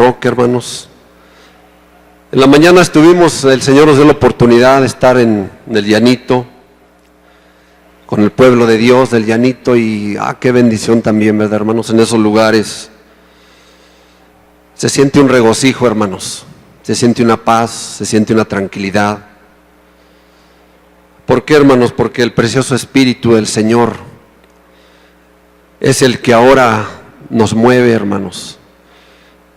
Roque, hermanos. En la mañana el Señor nos dio la oportunidad de estar en el Llanito, con el pueblo de Dios del Llanito, y qué bendición también, ¿verdad, hermanos? En esos lugares se siente un regocijo, hermanos, se siente una paz, se siente una tranquilidad. ¿Por qué, hermanos? Porque el precioso Espíritu del Señor es el que ahora nos mueve, hermanos.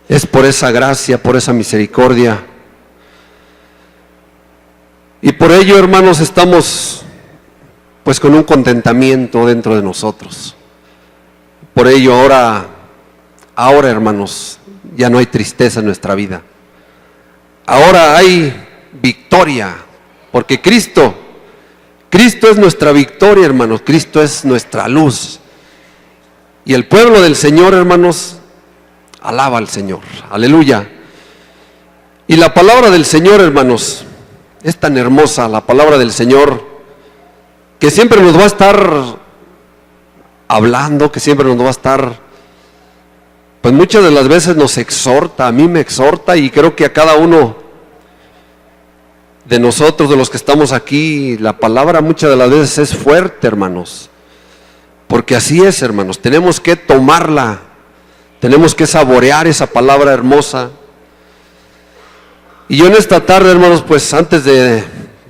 Es por esa gracia, por esa misericordia. Y por ello, hermanos, estamos pues con un contentamiento dentro de nosotros. Por ello ahora, hermanos, ya no hay tristeza en nuestra vida. Ahora hay victoria, porque Cristo es nuestra victoria, hermanos. Cristo es nuestra luz. Y el pueblo del Señor, hermanos, alaba al Señor. Aleluya. Y la palabra del Señor, hermanos, es tan hermosa, la palabra del Señor, que siempre nos va a estar hablando, que siempre nos va a estar, pues muchas de las veces nos exhorta. A mí me exhorta, y creo que a cada uno de nosotros, de los que estamos aquí, la palabra muchas de las veces es fuerte, hermanos, porque así es, hermanos. Tenemos que tomarla, tenemos que saborear esa palabra hermosa. Y yo en esta tarde, hermanos, pues antes de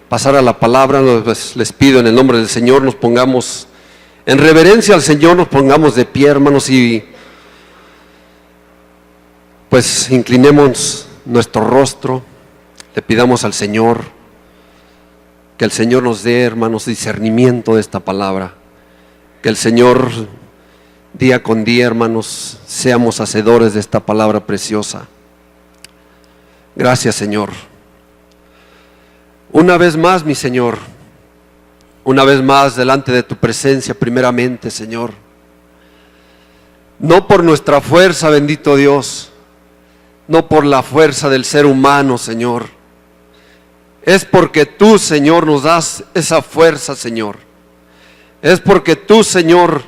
pasar a la palabra, pues les pido en el nombre del Señor, nos pongamos en reverencia al Señor, nos pongamos de pie, hermanos, y pues inclinemos nuestro rostro, le pidamos al Señor que el Señor nos dé, hermanos, discernimiento de esta palabra, que el Señor día con día, hermanos, seamos hacedores de esta palabra preciosa. Gracias, Señor. Una vez más, mi Señor, una vez más delante de tu presencia, primeramente, Señor, no por nuestra fuerza, bendito Dios, no por la fuerza del ser humano, Señor, es porque tú, Señor, nos das esa fuerza, Señor. Es porque tú, Señor,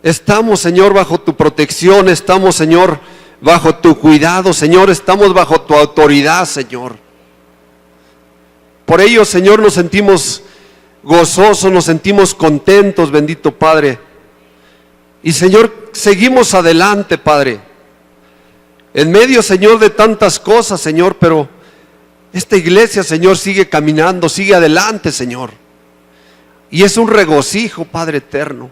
estamos, Señor, bajo tu protección, estamos, Señor, bajo tu cuidado, Señor, estamos bajo tu autoridad, Señor. Por ello, Señor, nos sentimos gozosos, nos sentimos contentos, bendito Padre. Y, Señor, seguimos adelante, Padre, en medio, Señor, de tantas cosas, Señor, pero esta iglesia, Señor, sigue caminando, sigue adelante, Señor. Y es un regocijo, Padre eterno,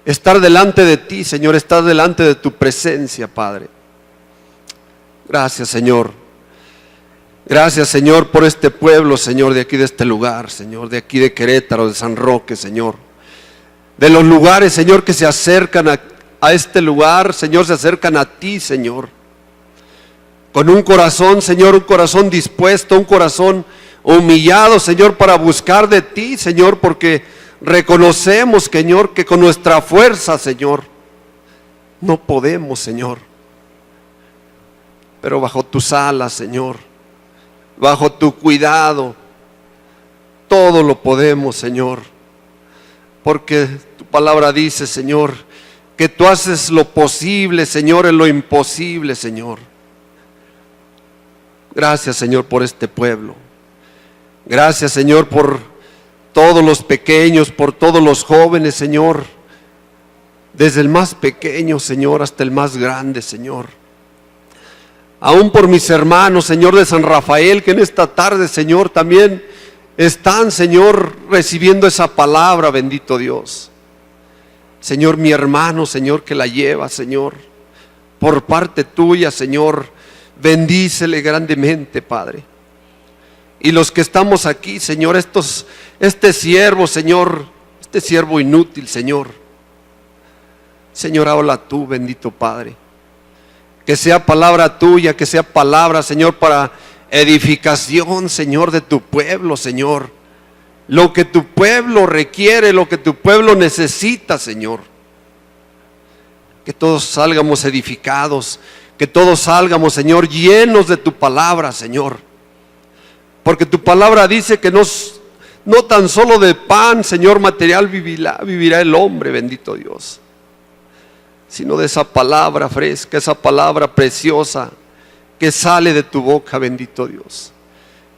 estar delante de ti, Señor, estar delante de tu presencia, Padre. Gracias, Señor. Gracias, Señor, por este pueblo, Señor, de aquí de este lugar, Señor, de aquí de Querétaro, de San Roque, Señor. De los lugares, Señor, que se acercan a este lugar, Señor, se acercan a ti, Señor. Con un corazón, Señor, un corazón dispuesto, un corazón humillado, Señor, para buscar de ti, Señor, porque reconocemos, Señor, que con nuestra fuerza, Señor, no podemos, Señor. Pero bajo tus alas, Señor, bajo tu cuidado, todo lo podemos, Señor. Porque tu palabra dice, Señor, que tú haces lo posible, Señor, en lo imposible, Señor. Gracias, Señor, por este pueblo. Gracias, Señor, por todos los pequeños, por todos los jóvenes, Señor. Desde el más pequeño, Señor, hasta el más grande, Señor. Aún por mis hermanos, Señor, de San Rafael, que en esta tarde, Señor, también están, Señor, recibiendo esa palabra, bendito Dios. Señor, mi hermano, Señor, que la lleva, Señor, por parte tuya, Señor, bendícele grandemente, Padre. Y los que estamos aquí, Señor, este siervo, Señor, este siervo inútil, Señor. Señor, habla tú, bendito Padre. Que sea palabra tuya, que sea palabra, Señor, para edificación, Señor, de tu pueblo, Señor. Lo que tu pueblo requiere, lo que tu pueblo necesita, Señor. Que todos salgamos edificados, que todos salgamos, Señor, llenos de tu palabra, Señor. Porque tu palabra dice que no tan solo de pan, Señor, material vivirá el hombre, bendito Dios, sino de esa palabra fresca, esa palabra preciosa que sale de tu boca, bendito Dios.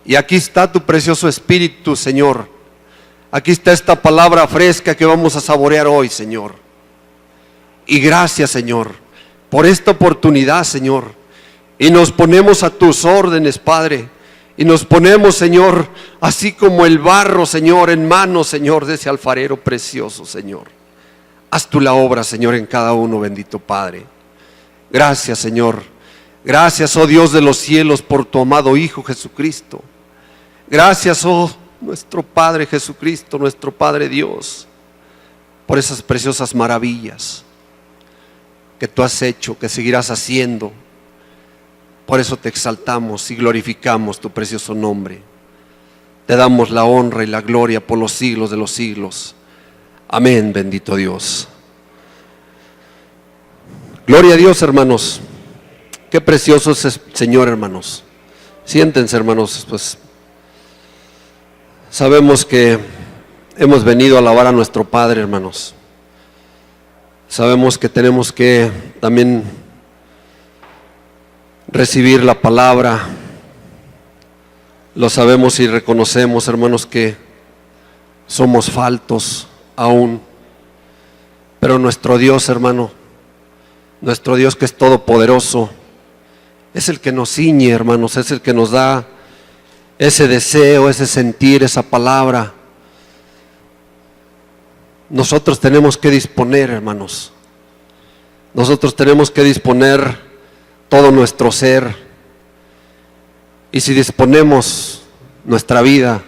Y aquí está tu precioso Espíritu, Señor. Aquí está esta palabra fresca que vamos a saborear hoy, Señor. Y gracias, Señor, por esta oportunidad, Señor. Y nos ponemos a tus órdenes, Padre. Y nos ponemos, Señor, así como el barro, Señor, en manos, Señor, de ese alfarero precioso, Señor. Haz tú la obra, Señor, en cada uno, bendito Padre. Gracias, Señor. Gracias, oh Dios de los cielos, por tu amado Hijo Jesucristo. Gracias, oh nuestro Padre Jesucristo, nuestro Padre Dios, por esas preciosas maravillas que tú has hecho, que seguirás haciendo. Por eso te exaltamos y glorificamos tu precioso nombre. Te damos la honra y la gloria por los siglos de los siglos. Amén, bendito Dios. Gloria a Dios, hermanos. Qué precioso es el Señor, hermanos. Siéntense, hermanos, pues sabemos que hemos venido a alabar a nuestro Padre, hermanos. Sabemos que tenemos que también recibir la palabra. Lo sabemos y reconocemos, hermanos, que somos faltos aún. Pero nuestro Dios, hermano, nuestro Dios que es todopoderoso, es el que nos ciñe, hermanos, es el que nos da ese deseo, ese sentir, esa palabra. Nosotros tenemos que disponer, hermanos. Nosotros tenemos que disponer todo nuestro ser. Y si disponemos nuestra vida,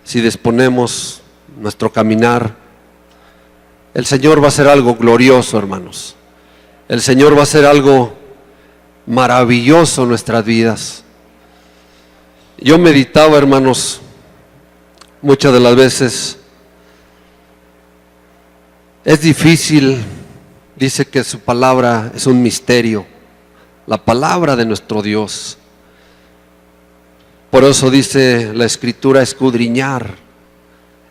si disponemos nuestro caminar, el Señor va a hacer algo glorioso, hermanos. El Señor va a hacer algo maravilloso en nuestras vidas. Yo meditaba, hermanos, muchas de las veces. Es difícil, dice que su palabra es un misterio, la palabra de nuestro Dios. Por eso dice la Escritura, escudriñar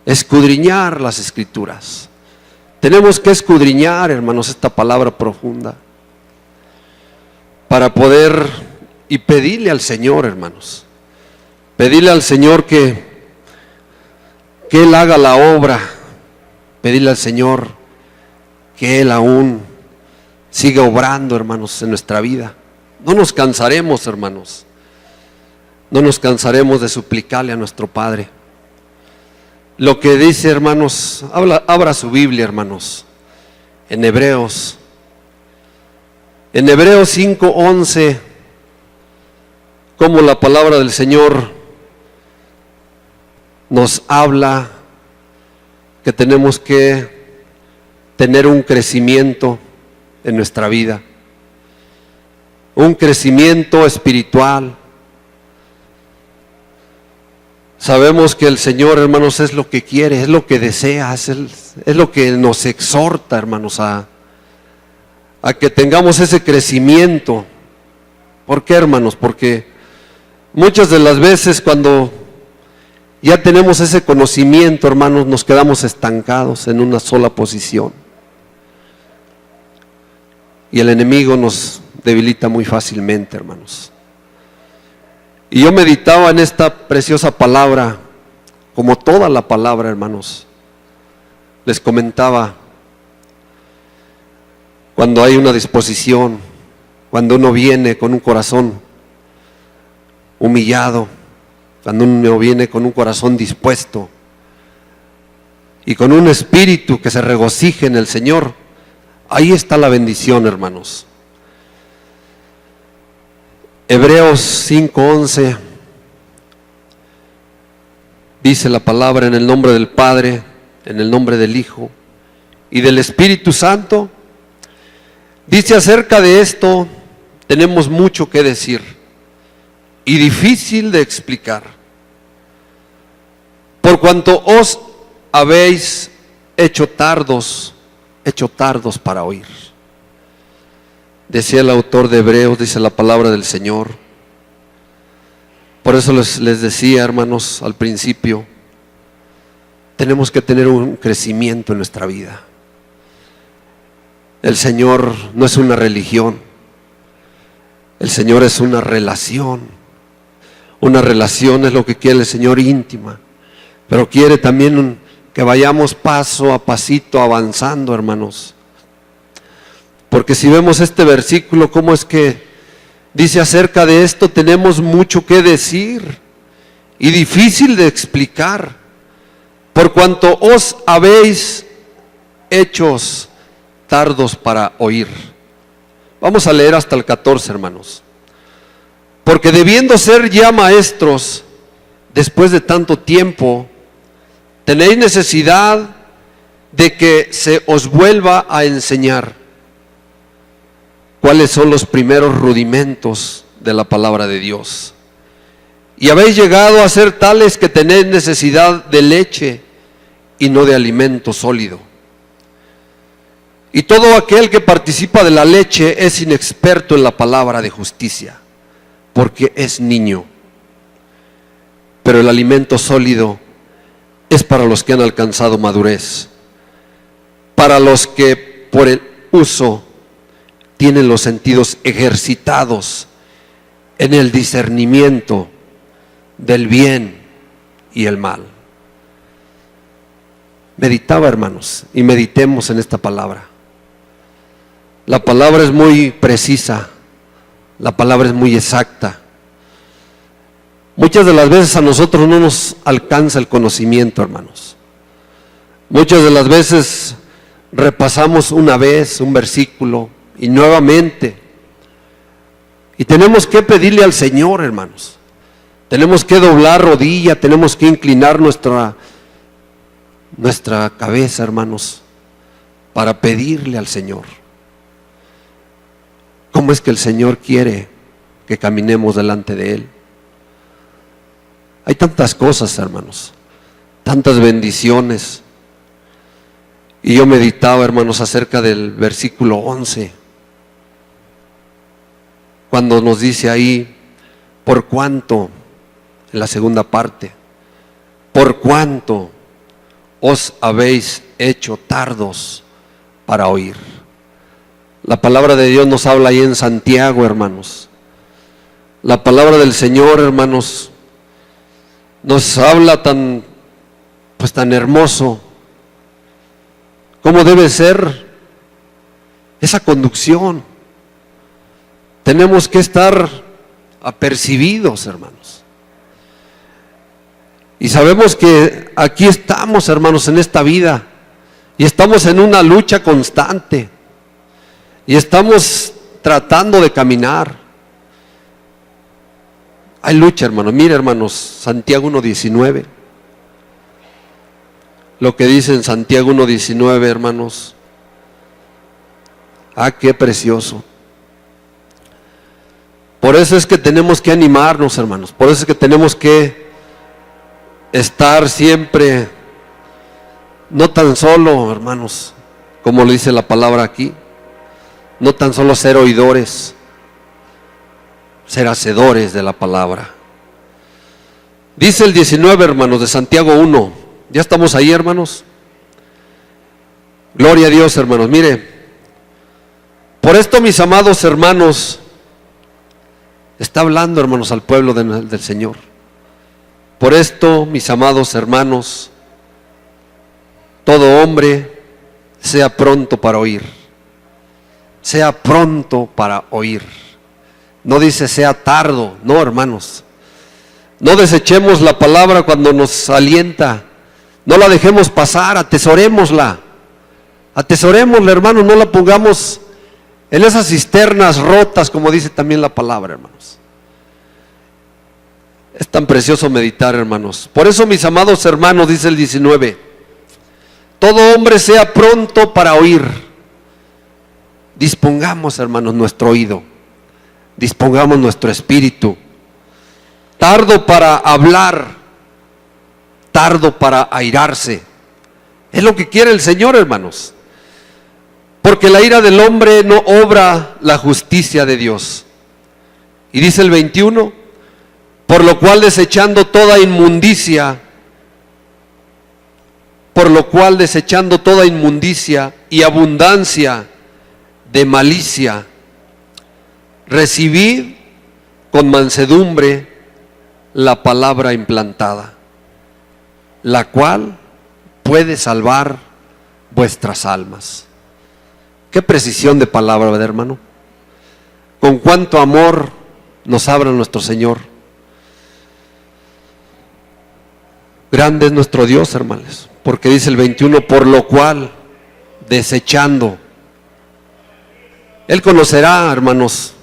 las Escrituras. Tenemos que escudriñar, hermanos, esta palabra profunda para poder y pedirle al Señor, hermanos, pedirle al Señor que Él haga la obra, pedirle al Señor que Él aún siga obrando, hermanos, en nuestra vida. No nos cansaremos, hermanos, no nos cansaremos de suplicarle a nuestro Padre. Lo que dice, hermanos, abra su Biblia, hermanos, en Hebreos 5:11, como la palabra del Señor nos habla que tenemos que tener un crecimiento en nuestra vida, un crecimiento espiritual. Sabemos que el Señor, hermanos, es lo que quiere, es lo que desea, es lo que nos exhorta, hermanos, a que tengamos ese crecimiento. ¿Por qué, hermanos? Porque muchas de las veces cuando ya tenemos ese conocimiento, hermanos, nos quedamos estancados en una sola posición. Y el enemigo nos debilita muy fácilmente, hermanos. Y yo meditaba en esta preciosa palabra, como toda la palabra, hermanos. Les comentaba, cuando hay una disposición, cuando uno viene con un corazón humillado, cuando uno viene con un corazón dispuesto y con un espíritu que se regocije en el Señor, ahí está la bendición, hermanos. Hebreos 5:11 dice la palabra: en el nombre del Padre, en el nombre del Hijo y del Espíritu Santo. Dice acerca de esto, tenemos mucho que decir y difícil de explicar, por cuanto os habéis hecho tardos para oír. Decía el autor de Hebreos, dice la palabra del Señor. Por eso les decía, hermanos, al principio, tenemos que tener un crecimiento en nuestra vida. El Señor no es una religión. El Señor es una relación. Una relación es lo que quiere el Señor, íntima. Pero quiere también que vayamos paso a pasito avanzando, hermanos. Porque si vemos este versículo, ¿cómo es que dice acerca de esto? Tenemos mucho que decir y difícil de explicar, por cuanto os habéis hechos tardos para oír. Vamos a leer hasta el 14, hermanos. Porque debiendo ser ya maestros, después de tanto tiempo, tenéis necesidad de que se os vuelva a enseñar cuáles son los primeros rudimentos de la palabra de Dios. Y habéis llegado a ser tales que tenéis necesidad de leche y no de alimento sólido. Y todo aquel que participa de la leche es inexperto en la palabra de justicia, porque es niño. Pero el alimento sólido es para los que han alcanzado madurez, para los que por el uso tienen los sentidos ejercitados en el discernimiento del bien y el mal. Meditaba, hermanos, y meditemos en esta palabra. La palabra es muy precisa, la palabra es muy exacta. Muchas de las veces a nosotros no nos alcanza el conocimiento, hermanos. Muchas de las veces repasamos una vez un versículo y nuevamente. Y tenemos que pedirle al Señor, hermanos. Tenemos que doblar rodilla, tenemos que inclinar nuestra cabeza, hermanos, para pedirle al Señor. ¿Cómo es que el Señor quiere que caminemos delante de Él? Hay tantas cosas, hermanos, tantas bendiciones. Y yo meditaba, hermanos, acerca del versículo 11, cuando nos dice ahí, por cuanto, en la segunda parte, por cuanto os habéis hecho tardos para oír. La palabra de Dios nos habla ahí en Santiago, hermanos. La palabra del Señor, hermanos, nos habla tan hermoso. ¿Cómo debe ser esa conducción? Tenemos que estar apercibidos, hermanos. Y sabemos que aquí estamos, hermanos, en esta vida. Y estamos en una lucha constante. Y estamos tratando de caminar. Hay lucha, hermanos. Mira, hermanos, Santiago 1:19. Lo que dice en Santiago 1:19, hermanos. Ah, qué precioso. Por eso es que tenemos que animarnos, hermanos. Por eso es que tenemos que estar siempre, no tan solo, hermanos, como lo dice la palabra aquí, no tan solo ser oidores, ser hacedores de la palabra. Dice el 19, hermanos, de Santiago 1. Ya estamos ahí, hermanos. Gloria a Dios, hermanos. Mire, por esto, mis amados hermanos, está hablando, hermanos, al pueblo del Señor. Por esto, mis amados hermanos, todo hombre sea pronto para oír. Sea pronto para oír. No dice sea tardo, no, hermanos. No desechemos la palabra cuando nos alienta. No la dejemos pasar, atesorémosla. Atesorémosla, hermanos, no la pongamos en esas cisternas rotas, como dice también la palabra, hermanos. Es tan precioso meditar, hermanos. Por eso, mis amados hermanos, dice el 19, todo hombre sea pronto para oír. Dispongamos, hermanos, nuestro oído. Dispongamos nuestro espíritu. Tardo para hablar, tardo para airarse. Es lo que quiere el Señor, hermanos. Porque la ira del hombre no obra la justicia de Dios. Y dice el 21, por lo cual desechando toda inmundicia y abundancia de malicia, recibid con mansedumbre la palabra implantada, la cual puede salvar vuestras almas. Qué precisión de palabra, ¿verdad, hermano? Con cuánto amor nos habla nuestro Señor. Grande es nuestro Dios, hermanos, porque dice el 21, por lo cual, desechando. Él conocerá, hermanos.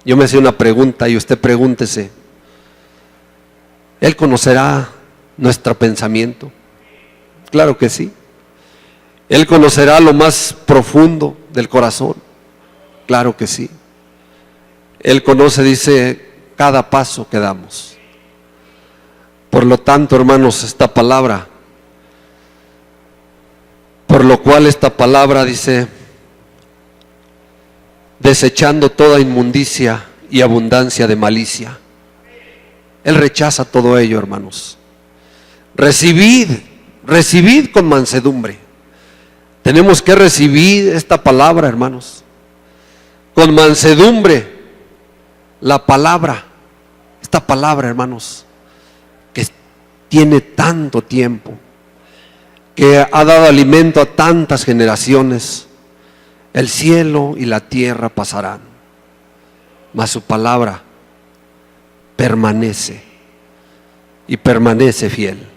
Yo me hacía una pregunta y usted pregúntese. Él conocerá nuestro pensamiento. Claro que sí. Él conocerá lo más profundo del corazón. Claro que sí. Él conoce, dice, cada paso que damos. Por lo tanto, hermanos, esta palabra, por lo cual esta palabra dice, desechando toda inmundicia y abundancia de malicia. Él rechaza todo ello, hermanos. Recibid con mansedumbre. Tenemos que recibir esta palabra, hermanos. Con mansedumbre, la palabra, esta palabra, hermanos, que tiene tanto tiempo, que ha dado alimento a tantas generaciones. El cielo y la tierra pasarán, mas su palabra permanece y permanece fiel.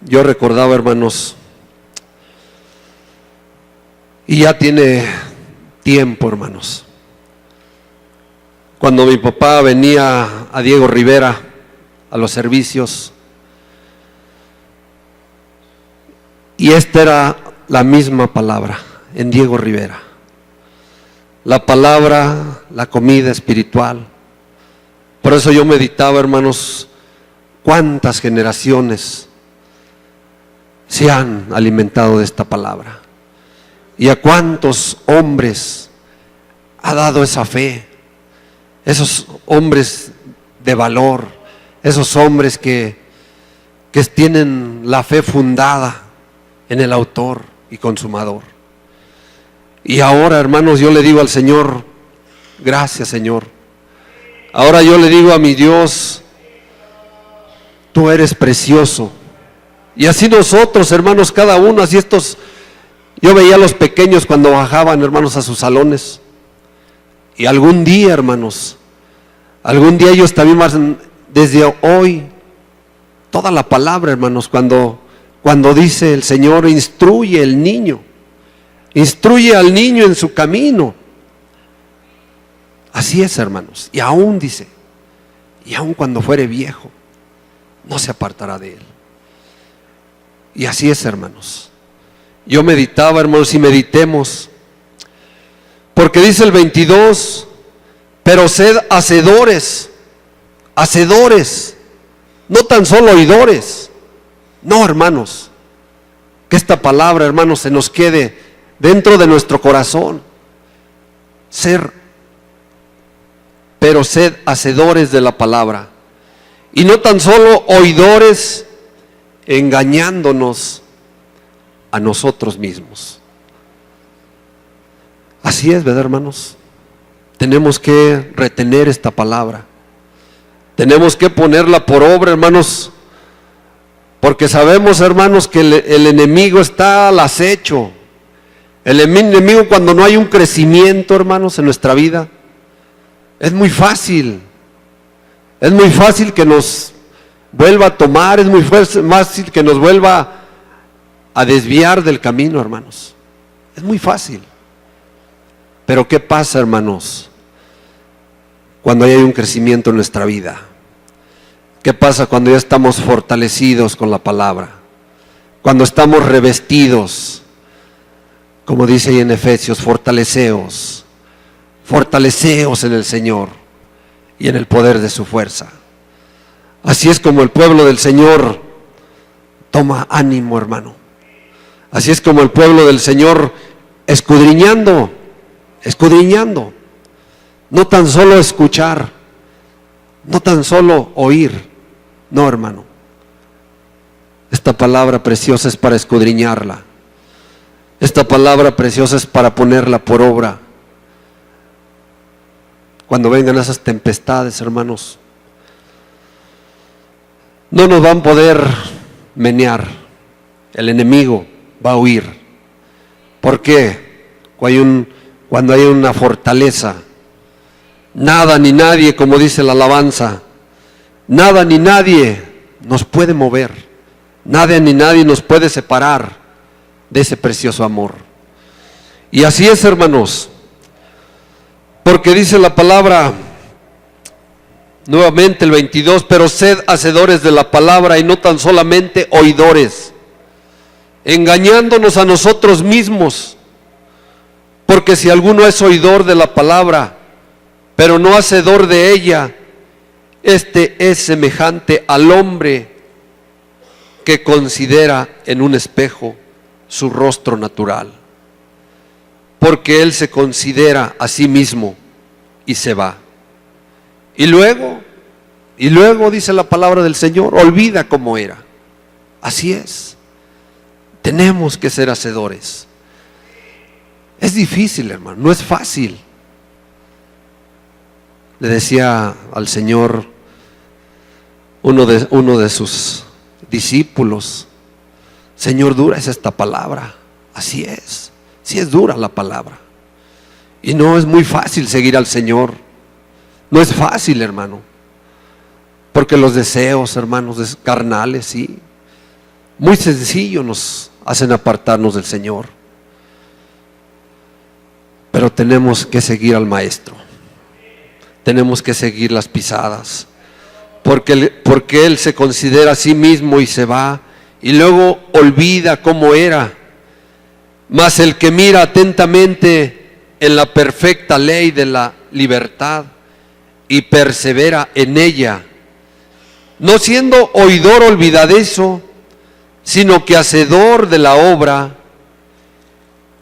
Yo recordaba, hermanos, y ya tiene tiempo, hermanos, cuando mi papá venía a Diego Rivera a los servicios, y esta era la misma palabra en Diego Rivera. La palabra, la comida espiritual. Por eso yo meditaba, hermanos, cuántas generaciones se han alimentado de esta palabra. Y a cuántos hombres ha dado esa fe. Esos hombres de valor. Esos hombres que tienen la fe fundada en el autor y consumador. Y ahora, hermanos, yo le digo al Señor, gracias, Señor. Ahora yo le digo a mi Dios, tú eres precioso. Y así nosotros, hermanos, cada uno, así estos, yo veía a los pequeños cuando bajaban, hermanos, a sus salones. Y algún día, hermanos, algún día ellos también más, desde hoy, toda la palabra, hermanos, cuando dice el Señor, instruye al niño en su camino. Así es, hermanos. Y aún dice, y aún cuando fuere viejo, no se apartará de él. Y así es, hermanos. Yo meditaba, hermanos, y meditemos, porque dice el 22, pero sed hacedores, no tan solo oidores. No, hermanos, que esta palabra, hermanos, se nos quede dentro de nuestro corazón. Pero sed hacedores de la palabra, y no tan solo oidores, engañándonos a nosotros mismos. Así es, ¿verdad, hermanos? Tenemos que retener esta palabra. Tenemos que ponerla por obra, hermanos, porque sabemos, hermanos, que el enemigo está al acecho. El enemigo, cuando no hay un crecimiento, hermanos, en nuestra vida, es muy fácil que nos vuelva a tomar, es muy fácil que nos vuelva a desviar del camino, hermanos. Es muy fácil. Pero ¿qué pasa, hermanos, cuando hay un crecimiento en nuestra vida? ¿Qué pasa cuando ya estamos fortalecidos con la palabra? Cuando estamos revestidos, como dice ahí en Efesios, fortaleceos en el Señor y en el poder de su fuerza. Así es como el pueblo del Señor toma ánimo, hermano. Así es como el pueblo del Señor escudriñando, no tan solo escuchar, no tan solo oír. No, hermano, esta palabra preciosa es para escudriñarla. Esta palabra preciosa es para ponerla por obra cuando vengan esas tempestades, hermanos, no nos van a poder menear. El enemigo va a huir. ¿Por qué? Cuando hay una fortaleza, nada ni nadie, como dice la alabanza, nada ni nadie nos puede mover, nada ni nadie nos puede separar de ese precioso amor. Y así es, hermanos, porque dice la palabra, nuevamente el 22, pero sed hacedores de la palabra y no tan solamente oidores, engañándonos a nosotros mismos, porque si alguno es oidor de la palabra, pero no hacedor de ella, este es semejante al hombre que considera en un espejo su rostro natural, porque él se considera a sí mismo y se va. Y luego dice la palabra del Señor, olvida cómo era. Así es. Tenemos que ser hacedores. Es difícil, hermano, no es fácil. Le decía al Señor uno de sus discípulos, Señor, dura es esta palabra. Así es, sí es dura la palabra. Y no es muy fácil seguir al Señor. No es fácil, hermano, porque los deseos, hermanos, carnales, sí, muy sencillo nos hacen apartarnos del Señor. Pero tenemos que seguir al Maestro, tenemos que seguir las pisadas, porque Él se considera a sí mismo y se va, y luego olvida cómo era. Mas el que mira atentamente en la perfecta ley de la libertad y persevera en ella, no siendo oidor olvidadizo, sino que hacedor de la obra,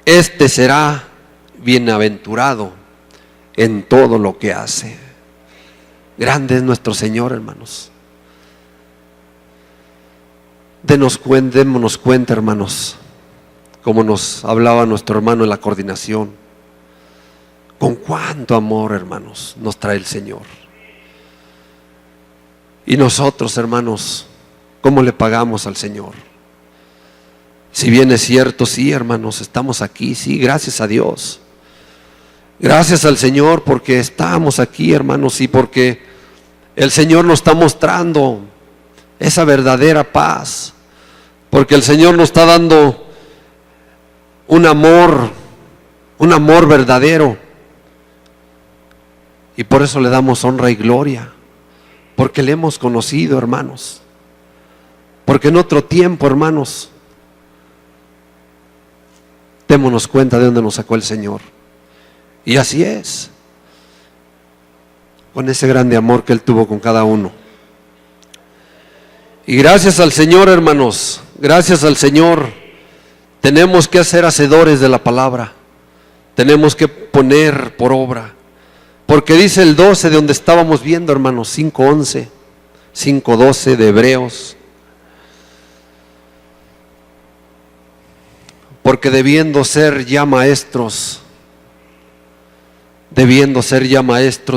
este será bienaventurado en todo lo que hace. Grande es nuestro Señor, hermanos. Démonos cuenta, hermanos, como nos hablaba nuestro hermano en la coordinación, con cuánto amor, hermanos, nos trae el Señor. Y nosotros, hermanos, ¿cómo le pagamos al Señor? Si bien es cierto, sí, hermanos, estamos aquí, sí, gracias a Dios. Gracias al Señor porque estamos aquí, hermanos, y porque el Señor nos está mostrando esa verdadera paz, porque el Señor nos está dando un amor verdadero, y por eso le damos honra y gloria, porque le hemos conocido, hermanos, porque en otro tiempo, hermanos, démonos cuenta de dónde nos sacó el Señor. Y así es, con ese grande amor que Él tuvo con cada uno. Y gracias al Señor, hermanos, gracias al Señor, tenemos que ser hacedores de la palabra, tenemos que poner por obra, porque dice el 12 de donde estábamos viendo, hermanos, 5:11, 5:12 de Hebreos, porque debiendo ser ya maestros,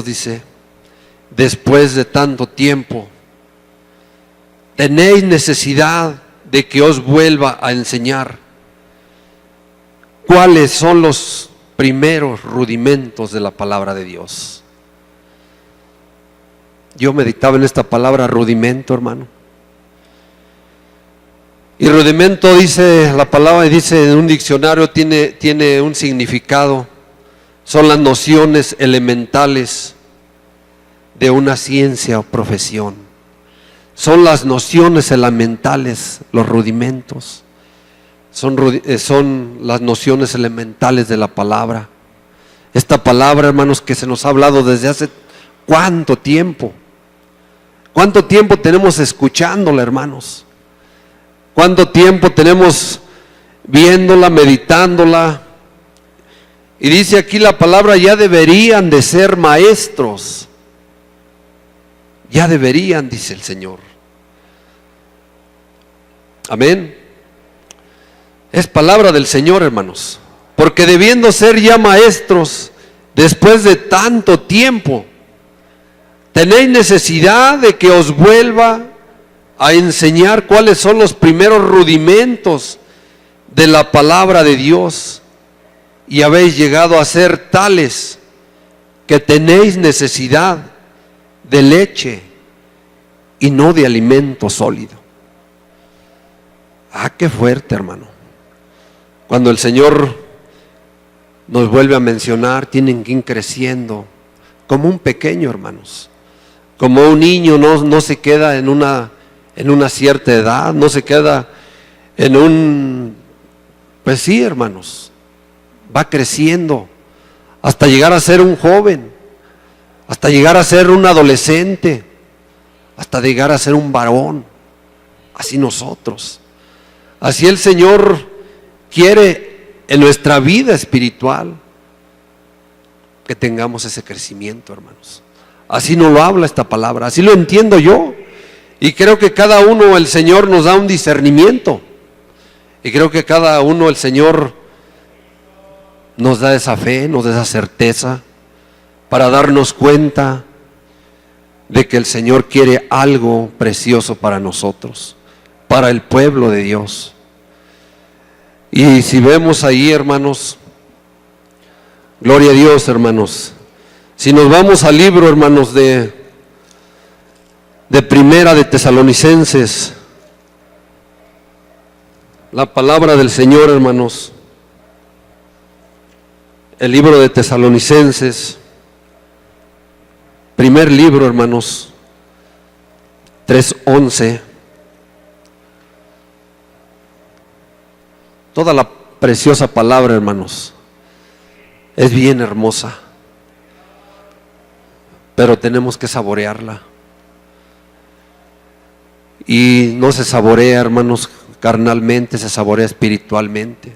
dice, después de tanto tiempo, tenéis necesidad de que os vuelva a enseñar cuáles son los primeros rudimentos de la palabra de Dios. Yo meditaba en esta palabra rudimento, hermano. Y rudimento, dice la palabra, dice en un diccionario, tiene un significado. Son las nociones elementales de una ciencia o profesión. Son las nociones elementales, los rudimentos. Son las nociones elementales de la palabra. Esta palabra, hermanos, que se nos ha hablado desde hace ¿cuánto tiempo? ¿Cuánto tiempo tenemos escuchándola, hermanos? ¿Cuánto tiempo tenemos viéndola, meditándola? Y dice aquí la palabra, ya deberían de ser maestros. Ya deberían, dice el Señor. Amén. Es palabra del Señor, hermanos. Porque debiendo ser ya maestros, después de tanto tiempo, tenéis necesidad de que os vuelva a enseñar cuáles son los primeros rudimentos de la palabra de Dios, y habéis llegado a ser tales que tenéis necesidad de leche y no de alimento sólido. Ah, qué fuerte, hermano. Cuando el Señor nos vuelve a mencionar, tienen que ir creciendo como un pequeño, hermanos. Como un niño no se queda en una cierta edad, no se queda en un... Pues sí, hermanos, va creciendo hasta llegar a ser un joven, hasta llegar a ser un adolescente, hasta llegar a ser un varón. Así nosotros. Así el Señor quiere en nuestra vida espiritual que tengamos ese crecimiento, hermanos. Así nos lo habla esta palabra, así lo entiendo yo. Y creo que cada uno el Señor nos da un discernimiento. Y creo que cada uno el Señor nos da esa fe, nos da esa certeza para darnos cuenta de que el Señor quiere algo precioso para nosotros, para el pueblo de Dios. Y si vemos ahí, hermanos, gloria a Dios, hermanos, si nos vamos al libro, hermanos, de Primera de Tesalonicenses, la palabra del Señor, hermanos, el libro de Tesalonicenses, primer libro, hermanos, 3:11. Toda la preciosa palabra, hermanos, es bien hermosa, pero tenemos que saborearla. Y no se saborea, hermanos, carnalmente, se saborea espiritualmente.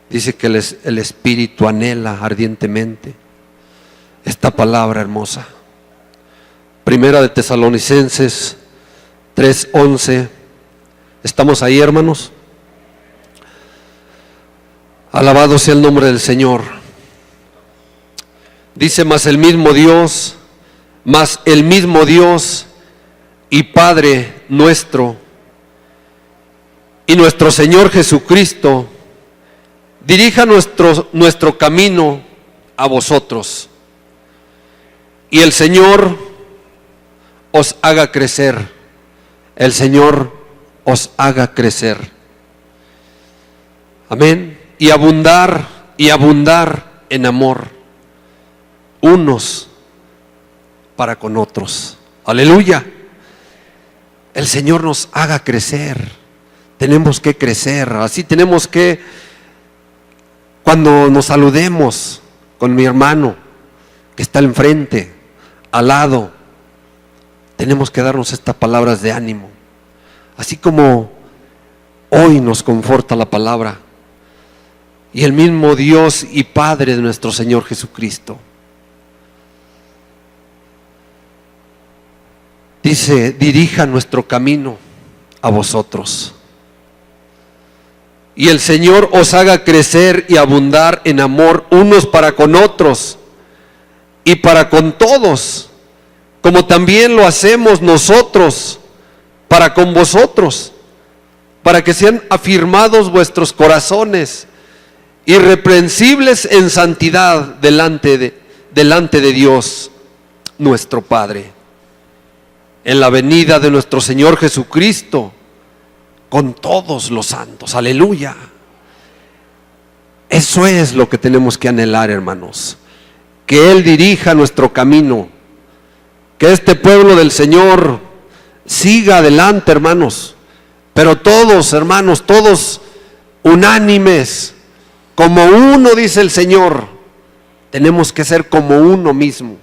Dice que el espíritu anhela ardientemente esta palabra hermosa. Primera de Tesalonicenses 3:11. ¿Estamos ahí, hermanos? Alabado sea el nombre del Señor. Dice, mas el mismo Dios y Padre nuestro y nuestro Señor Jesucristo dirija nuestro camino a vosotros, y el Señor os haga crecer. El Señor os haga crecer. Amén. Y abundar en amor, unos para con otros. Aleluya. El Señor nos haga crecer. Tenemos que crecer. Así tenemos que, cuando nos saludemos con mi hermano que está enfrente, al lado, tenemos que darnos estas palabras de ánimo. Así como hoy nos conforta la palabra. Y el mismo Dios y Padre de nuestro Señor Jesucristo dice, dirija nuestro camino a vosotros. Y el Señor os haga crecer y abundar en amor unos para con otros y para con todos, como también lo hacemos nosotros para con vosotros, para que sean afirmados vuestros corazones, irreprensibles en santidad delante de Dios nuestro Padre, en la venida de nuestro Señor Jesucristo con todos los santos. Aleluya. Eso es lo que tenemos que anhelar, hermanos, que Él dirija nuestro camino, que este pueblo del Señor siga adelante, hermanos, pero todos, hermanos, todos unánimes, como uno, dice el Señor. Tenemos que ser como uno mismo.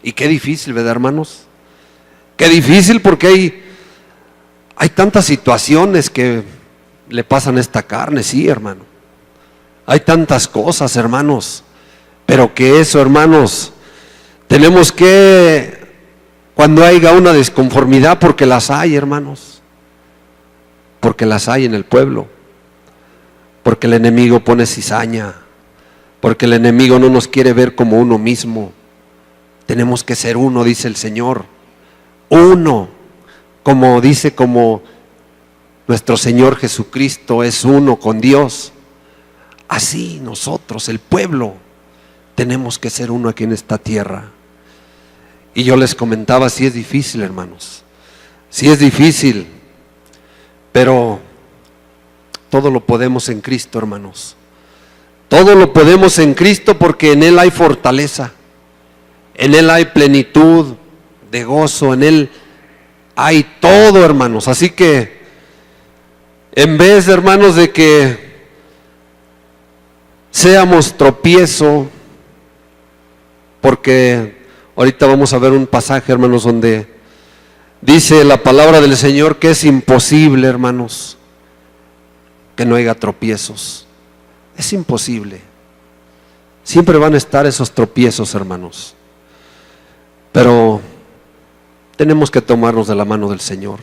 Y qué difícil, ¿verdad, hermanos? Qué difícil, porque hay tantas situaciones que le pasan a esta carne, sí, hermano. Hay tantas cosas, hermanos, pero que eso, hermanos, tenemos que, cuando haya una desconformidad, porque las hay, hermanos, porque las hay en el pueblo, porque el enemigo pone cizaña, porque el enemigo no nos quiere ver como uno mismo. Tenemos que ser uno, dice el Señor. Uno, como dice, como nuestro Señor Jesucristo es uno con Dios. Así nosotros, el pueblo, tenemos que ser uno aquí en esta tierra. Y yo les comentaba, sí es difícil, hermanos. Sí es difícil, pero todo lo podemos en Cristo, hermanos. Todo lo podemos en Cristo porque en Él hay fortaleza. En Él hay plenitud de gozo. En Él hay todo, hermanos. Así que en vez, hermanos, de que seamos tropiezo, porque ahorita vamos a ver un pasaje, hermanos, donde dice la palabra del Señor que es imposible, hermanos, que no haya tropiezos. Es imposible. Siempre van a estar esos tropiezos, hermanos. Pero tenemos que tomarnos de la mano del Señor.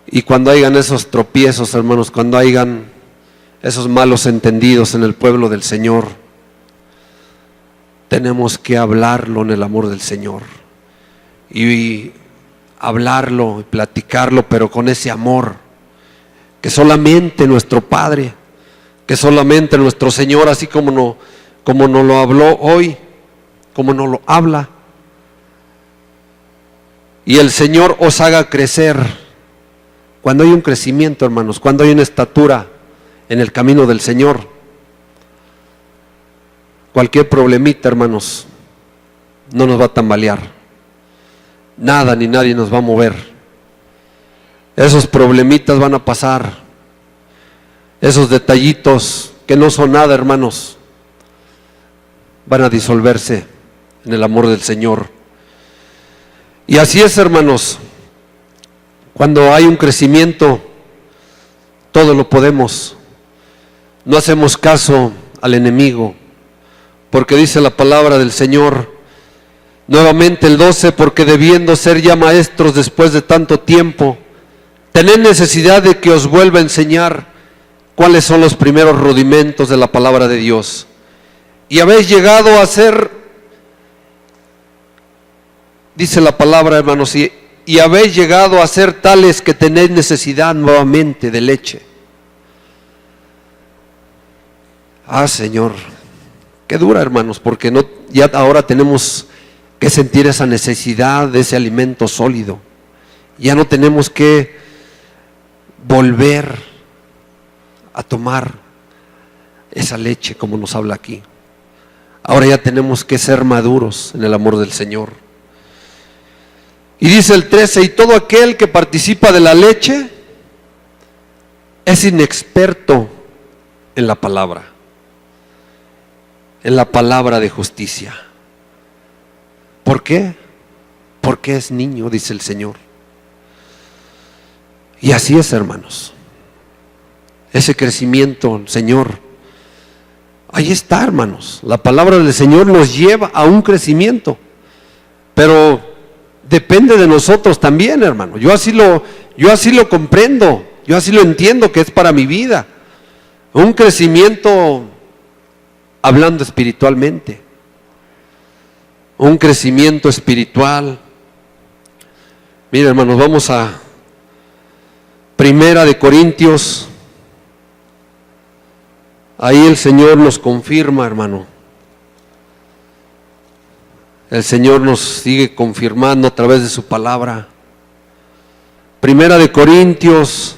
Y cuando hayan esos tropiezos, hermanos, cuando hayan esos malos entendidos en el pueblo del Señor, tenemos que hablarlo en el amor del Señor. Y hablarlo y platicarlo, pero con ese amor que solamente nuestro Padre, que solamente nuestro Señor, así como nos lo habló hoy, como nos lo habla. Y el Señor os haga crecer. Cuando hay un crecimiento, hermanos, cuando hay una estatura en el camino del Señor, cualquier problemita, hermanos, no nos va a tambalear. Nada ni nadie nos va a mover. Esos problemitas van a pasar. Esos detallitos que no son nada, hermanos, van a disolverse en el amor del Señor. Y así es, hermanos. Cuando hay un crecimiento, todo lo podemos. No hacemos caso al enemigo, porque dice la palabra del Señor, nuevamente el 12, porque debiendo ser ya maestros después de tanto tiempo, tened necesidad de que os vuelva a enseñar cuáles son los primeros rudimentos de la palabra de Dios. Y habéis llegado a ser, dice la palabra, hermanos, y habéis llegado a ser tales que tenéis necesidad nuevamente de leche. Señor, qué dura, hermanos, porque ya ahora tenemos que sentir esa necesidad de ese alimento sólido. Ya no tenemos que volver a tomar esa leche como nos habla aquí. Ahora ya tenemos que ser maduros en el amor del Señor. Y dice el 13, y todo aquel que participa de la leche es inexperto en la palabra de justicia. ¿Por qué? Porque es niño, dice el Señor. Y así es, hermanos. Ese crecimiento, Señor, ahí está, hermanos. La palabra del Señor nos lleva a un crecimiento, pero depende de nosotros también, hermano. Yo así lo comprendo, yo así lo entiendo que es para mi vida. Un crecimiento hablando espiritualmente. Un crecimiento espiritual. Mira, hermanos, vamos a Primera de Corintios. Ahí el Señor nos confirma, hermano. El Señor nos sigue confirmando a través de su palabra. Primera de Corintios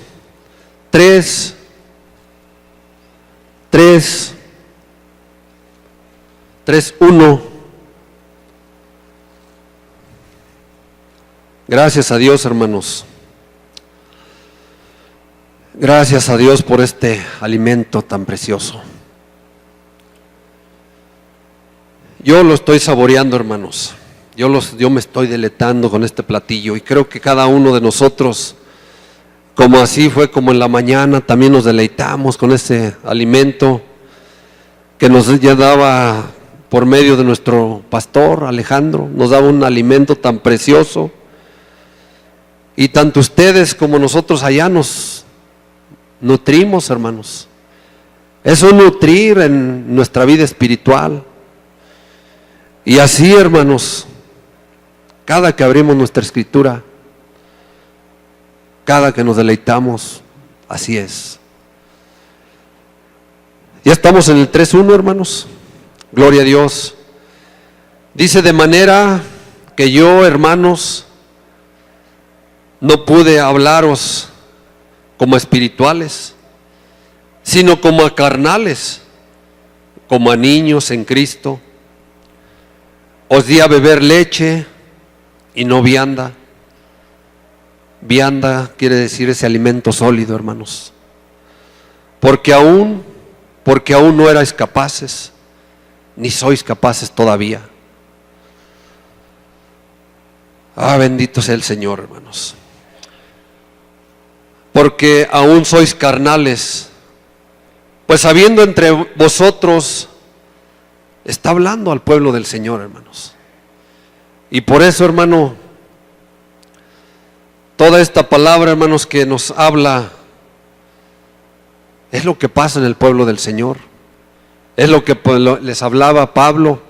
3:1. Gracias a Dios, hermanos. Gracias a Dios por este alimento tan precioso. Yo lo estoy saboreando, hermanos. Yo me estoy deleitando con este platillo y creo que cada uno de nosotros, como así fue como en la mañana, también nos deleitamos con este alimento que nos ya daba por medio de nuestro pastor Alejandro, nos daba un alimento tan precioso. Y tanto ustedes como nosotros allá nos nutrimos, hermanos. Es un nutrir en nuestra vida espiritual. Y así, hermanos, cada que abrimos nuestra escritura, cada que nos deleitamos, así es. Ya estamos en el 3:1, hermanos. Gloria a Dios. Dice: de manera que yo, hermanos, no pude hablaros como espirituales, sino como a carnales, como a niños en Cristo. Os di a beber leche y no vianda. Vianda quiere decir ese alimento sólido, hermanos. Porque aún no erais capaces, ni sois capaces todavía. Bendito sea el Señor, hermanos. Porque aún sois carnales, pues habiendo entre vosotros, está hablando al pueblo del Señor, hermanos. Y por eso, hermano, toda esta palabra, hermanos, que nos habla, es lo que pasa en el pueblo del Señor. Es lo que les hablaba Pablo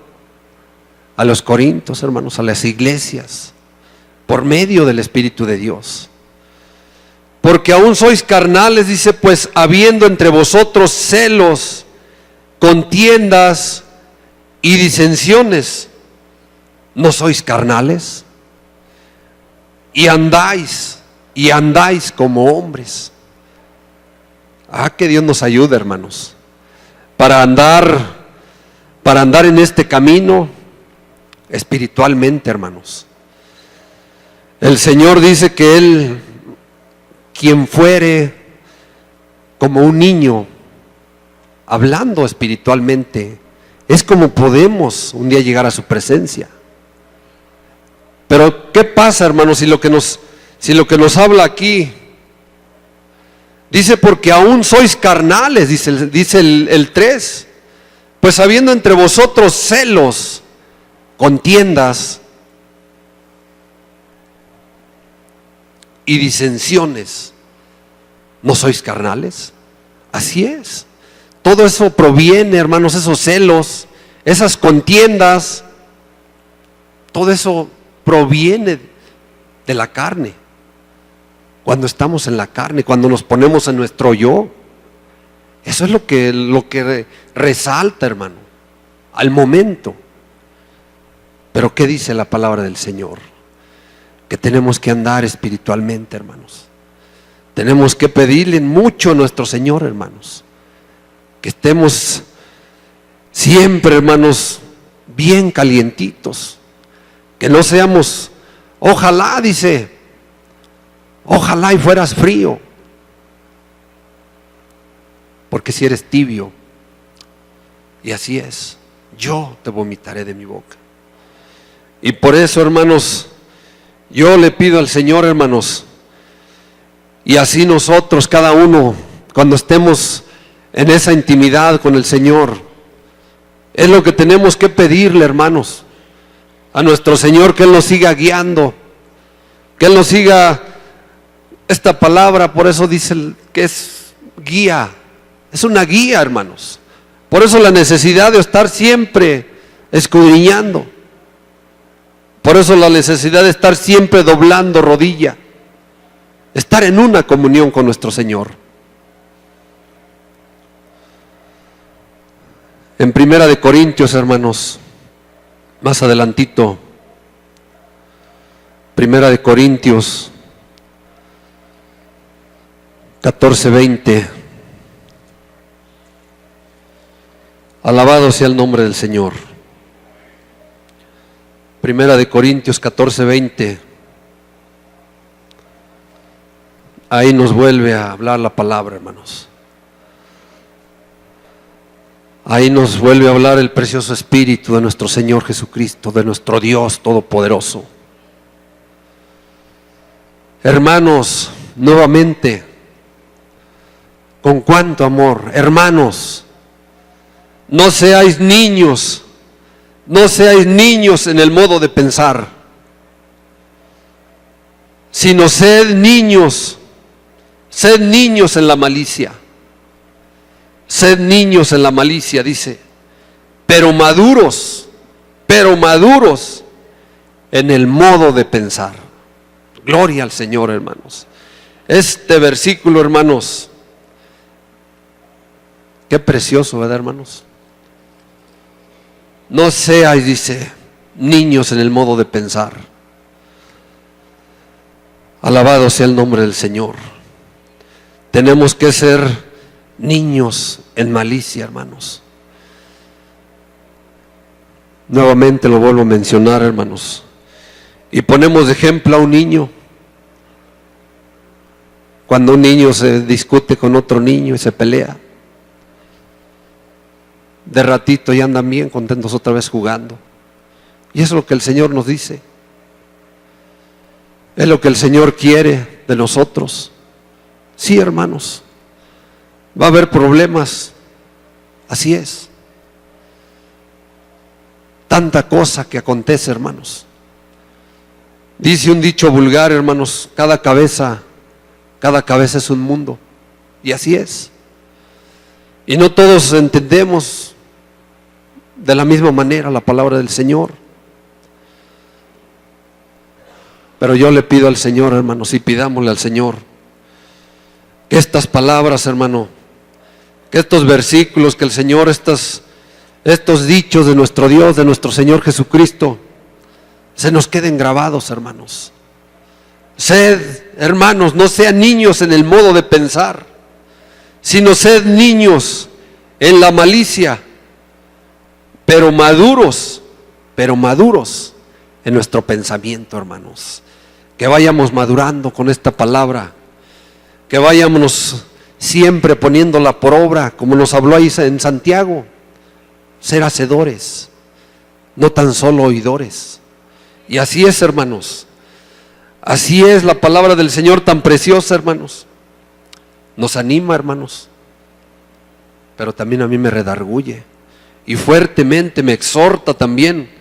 a los corintios, hermanos, a las iglesias, por medio del Espíritu de Dios. Porque aún sois carnales, dice, pues habiendo entre vosotros celos, contiendas y disensiones, ¿no sois carnales? Y andáis como hombres. Que Dios nos ayude, hermanos, para andar en este camino espiritualmente, hermanos. El Señor dice que Él, quien fuere como un niño, hablando espiritualmente, es como podemos un día llegar a su presencia. Pero ¿qué pasa, hermanos, si lo que nos habla aquí dice: porque aún sois carnales, dice el 3, pues habiendo entre vosotros celos, contiendas y disensiones, ¿no sois carnales? Así es. Todo eso proviene, hermanos, esos celos, esas contiendas, todo eso proviene de la carne. Cuando estamos en la carne, cuando nos ponemos en nuestro yo, eso es lo que resalta, hermano, al momento. Pero ¿qué dice la palabra del Señor? Que tenemos que andar espiritualmente, hermanos. Tenemos que pedirle mucho a nuestro Señor, hermanos, que estemos siempre, hermanos, bien calientitos, que no seamos, ojalá, dice, ojalá y fueras frío, porque si eres tibio, y así es, yo te vomitaré de mi boca. Y por eso, hermanos, yo le pido al Señor, hermanos, y así nosotros, cada uno, cuando estemos en esa intimidad con el Señor, es lo que tenemos que pedirle, hermanos, a nuestro Señor, que Él nos siga guiando, que Él nos siga. Esta palabra, por eso dice que es guía, es una guía, hermanos. Por eso la necesidad de estar siempre escudriñando, por eso la necesidad de estar siempre doblando rodilla, estar en una comunión con nuestro Señor. En 1 Corintios, hermanos, más adelantito, 1 Corintios 14:20. Alabado sea el nombre del Señor. 1 Corintios 14:20. Ahí nos vuelve a hablar la palabra, hermanos. Ahí nos vuelve a hablar el precioso Espíritu de nuestro Señor Jesucristo, de nuestro Dios Todopoderoso. Hermanos, nuevamente, con cuánto amor, hermanos, no seáis niños en el modo de pensar, sino sed niños en la malicia. Sed niños en la malicia, dice, pero maduros en el modo de pensar. Gloria al Señor, hermanos. Este versículo, hermanos, qué precioso, ¿verdad, hermanos? No seáis, dice, niños en el modo de pensar. Alabado sea el nombre del Señor. Tenemos que ser niños en malicia, hermanos. Nuevamente lo vuelvo a mencionar, hermanos. Y ponemos de ejemplo a un niño. Cuando un niño se discute con otro niño y se pelea, de ratito ya andan bien contentos otra vez jugando. Y eso es lo que el Señor nos dice. Es lo que el Señor quiere de nosotros. Sí, hermanos, va a haber problemas, así es. Tanta cosa que acontece, hermanos. Dice un dicho vulgar, hermanos, cada cabeza es un mundo. Y así es. Y no todos entendemos de la misma manera la palabra del Señor. Pero yo le pido al Señor, hermanos, y pidámosle al Señor que estas palabras, hermano, que estos versículos, que el Señor, estos dichos de nuestro Dios, de nuestro Señor Jesucristo, se nos queden grabados, hermanos. Sed, hermanos, no sean niños en el modo de pensar, sino sed niños en la malicia, pero maduros en nuestro pensamiento, hermanos. Que vayamos madurando con esta palabra, que vayamos siempre poniéndola por obra, como nos habló ahí en Santiago. Ser hacedores, no tan solo oidores. Y así es, hermanos. Así es la palabra del Señor tan preciosa, hermanos. Nos anima, hermanos, pero también a mí me redarguye y fuertemente me exhorta también,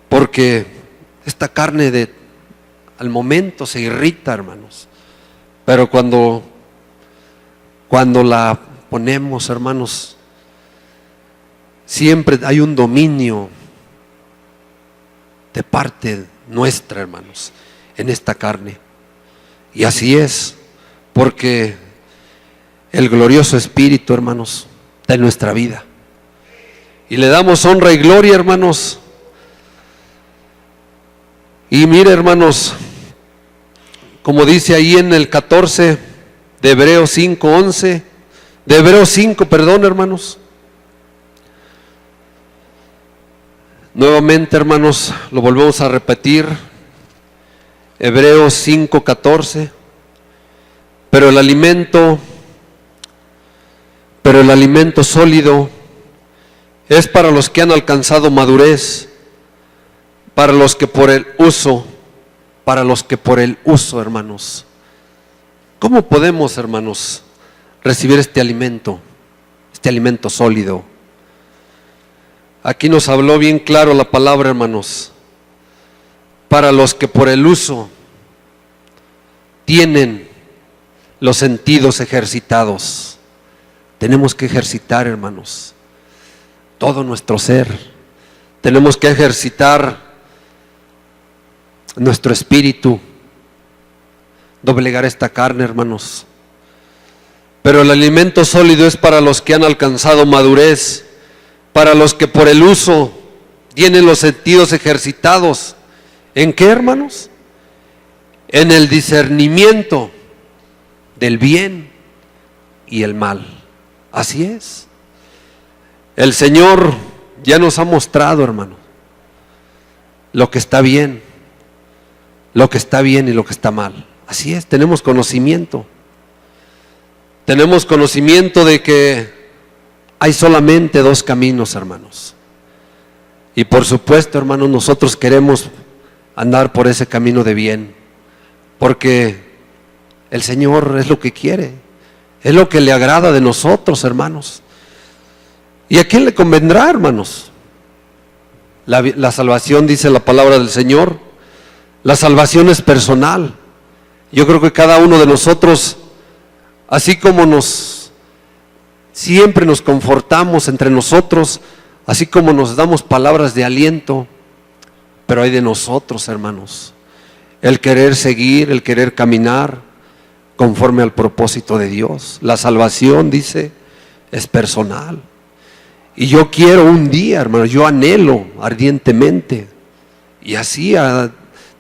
porque esta carne al momento se irrita, hermanos, pero cuando la ponemos, hermanos, siempre hay un dominio de parte nuestra, hermanos, en esta carne. Y así es, porque el glorioso Espíritu, hermanos, está en nuestra vida. Y le damos honra y gloria, hermanos. Y mire, hermanos, como dice ahí en el 14 de Hebreos 5:11, de Hebreos 5, perdón, hermanos. Nuevamente, hermanos, lo volvemos a repetir. Hebreos 5:14. Pero el alimento sólido es para los que han alcanzado madurez, para los que por el uso, hermanos. ¿Cómo podemos, hermanos, recibir este alimento sólido? Aquí nos habló bien claro la palabra, hermanos. Para los que por el uso tienen los sentidos ejercitados. Tenemos que ejercitar, hermanos, todo nuestro ser. Tenemos que ejercitar nuestro espíritu, doblegar esta carne, hermanos. Pero el alimento sólido es para los que han alcanzado madurez, para los que por el uso tienen los sentidos ejercitados. ¿En qué, hermanos? En el discernimiento del bien y el mal. Así es. El Señor ya nos ha mostrado, hermano, lo que está bien y lo que está mal. Así es, tenemos conocimiento. Tenemos conocimiento de que hay solamente dos caminos, hermanos. Y por supuesto, hermanos, nosotros queremos andar por ese camino de bien, porque el Señor es lo que quiere, es lo que le agrada de nosotros, hermanos. ¿Y a quién le convendrá, hermanos? La salvación, dice la palabra del Señor, la salvación es personal. Yo creo que cada uno de nosotros, así como nos Siempre nos confortamos entre nosotros, así como nos damos palabras de aliento, pero hay de nosotros, hermanos, el querer seguir, el querer caminar conforme al propósito de Dios. La salvación, dice, es personal. Y yo quiero un día, hermanos, yo anhelo ardientemente, y así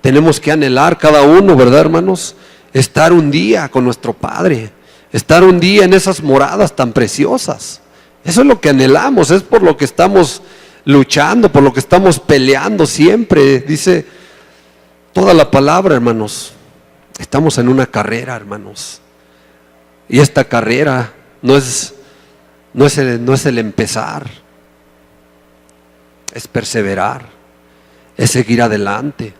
tenemos que anhelar cada uno, ¿verdad, hermanos? Estar un día con nuestro Padre, estar un día en esas moradas tan preciosas. Eso es lo que anhelamos, es por lo que estamos luchando, por lo que estamos peleando siempre. Dice toda la palabra, hermanos, estamos en una carrera, hermanos. Y esta carrera no es el empezar, es perseverar, es seguir adelante.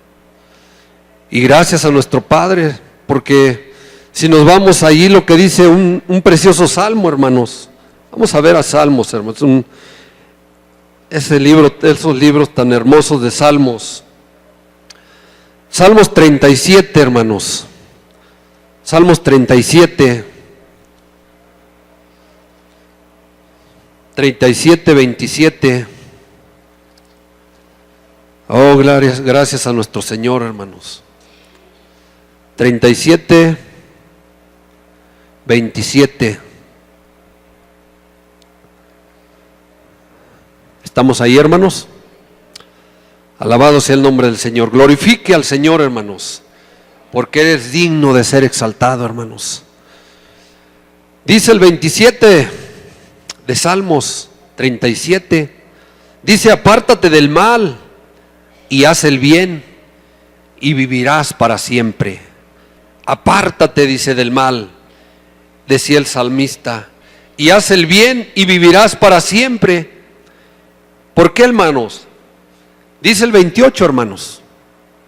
Y gracias a nuestro Padre, porque si nos vamos allí, lo que dice un precioso salmo, hermanos. Vamos a ver a Salmos, hermanos. Esos libros tan hermosos de Salmos. Salmos 37, hermanos. Salmos 37. 37, 27. Oh, gracias a nuestro Señor, hermanos. 37, 27. ¿Estamos ahí, hermanos? Alabado sea el nombre del Señor. Glorifique al Señor, hermanos, porque eres digno de ser exaltado, hermanos. Dice el 27 de Salmos 37. Dice: apártate del mal y haz el bien y vivirás para siempre. Apártate, dice, del mal, decía el salmista, y haz el bien y vivirás para siempre. ¿Por qué, hermanos? Dice el 28, hermanos.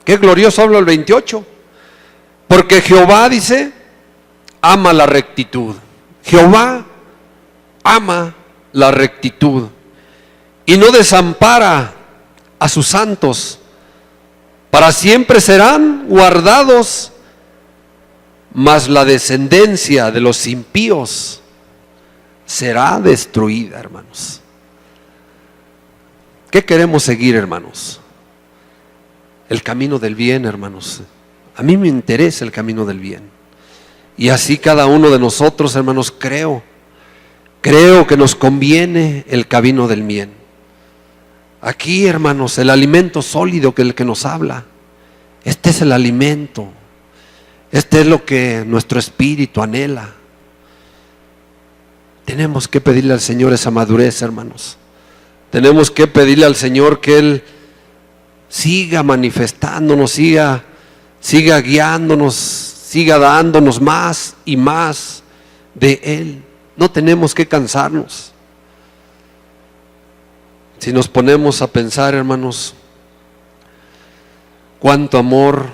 Qué glorioso habla el 28. Porque Jehová, dice, ama la rectitud. Jehová ama la rectitud y no desampara a sus santos. Para siempre serán guardados, mas la descendencia de los impíos será destruida, hermanos. ¿Qué queremos seguir, hermanos? El camino del bien, hermanos. A mí me interesa el camino del bien. Y así cada uno de nosotros, hermanos, creo que nos conviene el camino del bien. Aquí, hermanos, el alimento sólido que el que nos habla, este es el alimento. Este es lo que nuestro espíritu anhela. Tenemos que pedirle al Señor esa madurez, hermanos. Tenemos que pedirle al Señor que Él siga manifestándonos, siga guiándonos, siga dándonos más y más de Él. No tenemos que cansarnos. Si nos ponemos a pensar, hermanos, cuánto amor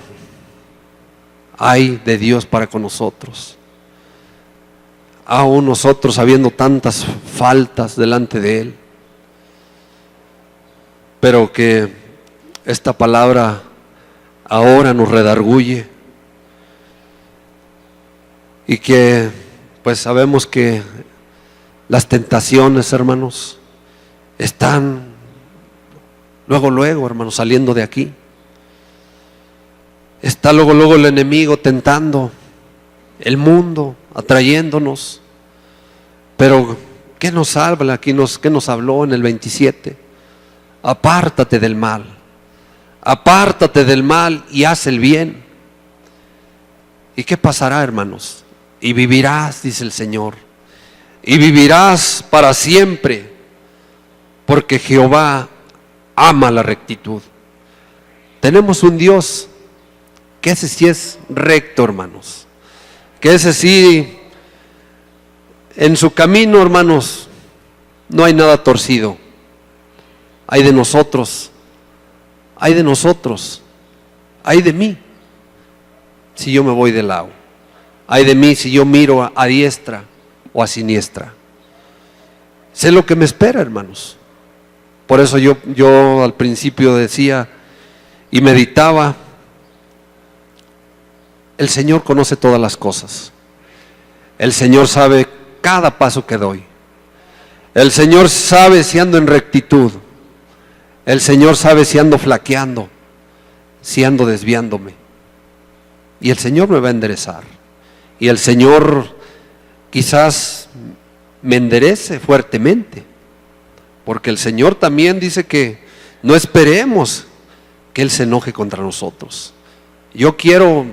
hay de Dios para con nosotros, aún nosotros habiendo tantas faltas delante de Él, pero que esta palabra ahora nos redarguye y que pues sabemos que las tentaciones, hermanos, están luego, hermanos, saliendo de aquí. Está luego el enemigo tentando, el mundo atrayéndonos. Pero ¿qué nos habla aquí? ¿Qué nos habló en el 27? Apártate del mal. Apártate del mal y haz el bien. ¿Y qué pasará, hermanos? Y vivirás, dice el Señor. Y vivirás para siempre, porque Jehová ama la rectitud. Tenemos un Dios que ese sí es recto, hermanos. Que ese sí, en su camino, hermanos, no hay nada torcido. Hay de nosotros, hay de mí si yo me voy de lado, hay de mí si yo miro a diestra o a siniestra. Sé lo que me espera, hermanos. Por eso yo al principio decía y meditaba: el Señor conoce todas las cosas, el Señor sabe cada paso que doy, El Señor sabe si ando en rectitud. El Señor sabe si ando flaqueando, si ando desviándome. Y el Señor me va a enderezar. Y el Señor quizás me enderece fuertemente. Porque el Señor también dice que no esperemos que Él se enoje contra nosotros. Yo quiero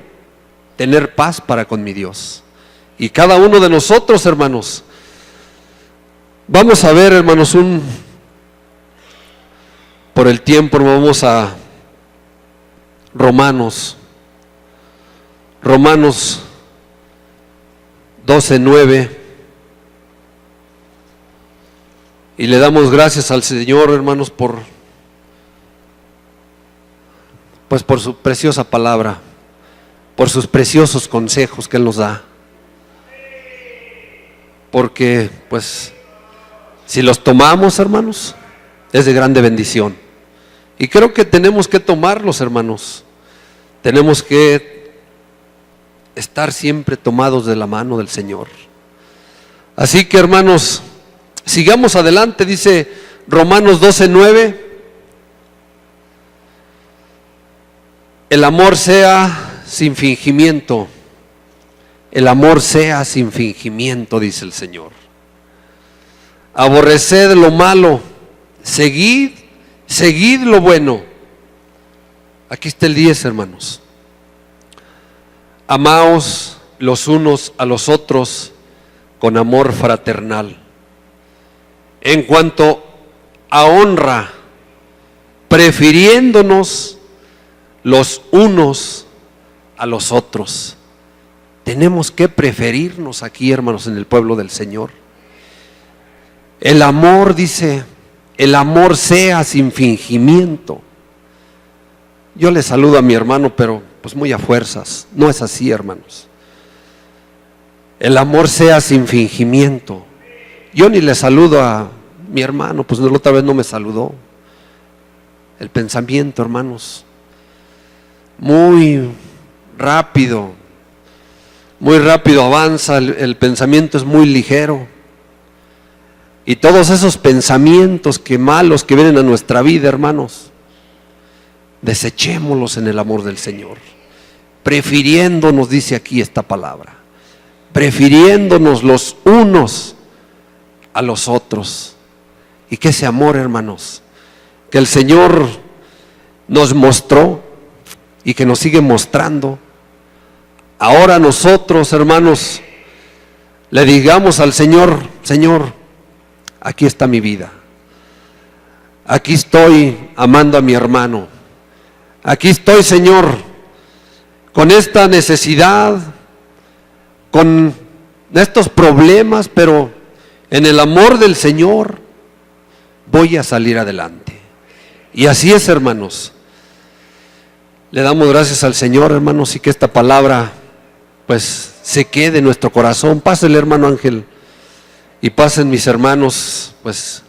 tener paz para con mi Dios. Y cada uno de nosotros, hermanos, vamos a ver, hermanos, por el tiempo vamos a Romanos 12:9, y le damos gracias al Señor, hermanos, por su preciosa palabra, por sus preciosos consejos que Él nos da, porque pues si los tomamos, hermanos, es de grande bendición. Y creo que tenemos que tomarlos, hermanos. Tenemos que estar siempre tomados de la mano del Señor. Así que, hermanos, sigamos adelante. Dice Romanos 12:9: el amor sea sin fingimiento. El amor sea sin fingimiento, dice el Señor. Aborreced lo malo, seguid lo bueno. Aquí está el 10, hermanos. Amaos los unos a los otros con amor fraternal. En cuanto a honra, prefiriéndonos los unos a los otros. Tenemos que preferirnos aquí, hermanos, en el pueblo del Señor. El amor, dice, el amor sea sin fingimiento. Yo le saludo a mi hermano, pero pues muy a fuerzas. No es así, hermanos. El amor sea sin fingimiento. Yo ni le saludo a mi hermano, pues la otra vez no me saludó. El pensamiento, hermanos, muy rápido avanza, el pensamiento es muy ligero. Y todos esos pensamientos malos que vienen a nuestra vida, hermanos, desechémoslos en el amor del Señor. Prefiriéndonos, dice aquí esta palabra, prefiriéndonos los unos a los otros. Y que ese amor, hermanos, que el Señor nos mostró y que nos sigue mostrando, ahora nosotros, hermanos, le digamos al Señor: Señor, aquí está mi vida. Aquí estoy amando a mi hermano. Aquí estoy, Señor, con esta necesidad, con estos problemas, pero en el amor del Señor voy a salir adelante. Y así es, hermanos. Le damos gracias al Señor, hermanos, y que esta palabra pues se quede en nuestro corazón. Pásele, hermano Ángel, y pasen mis hermanos, pues